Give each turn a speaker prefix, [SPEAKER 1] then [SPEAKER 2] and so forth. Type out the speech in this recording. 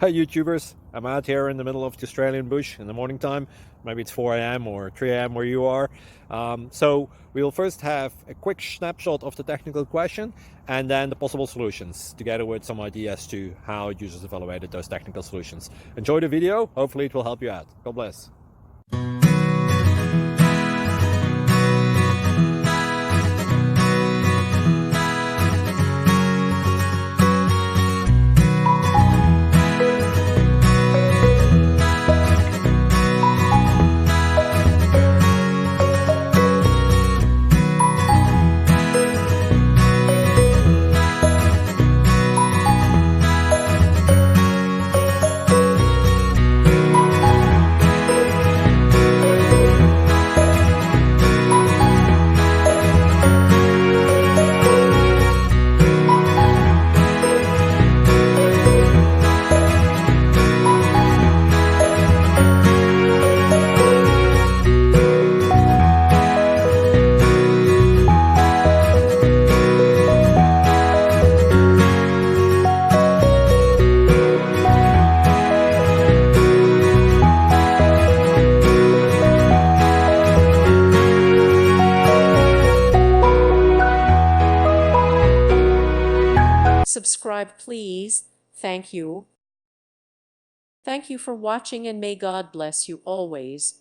[SPEAKER 1] Hey YouTubers, I'm out here in the middle of the Australian bush in the morning time. Maybe it's 4 a.m. or 3 a.m. where you are. So we'll first have a quick snapshot of the technical question and then the possible solutions, together with some ideas to how users evaluated those technical solutions. Enjoy the video, hopefully it will help you out. God bless.
[SPEAKER 2] Subscribe, please. Thank you. Thank you for watching, and may God bless you always.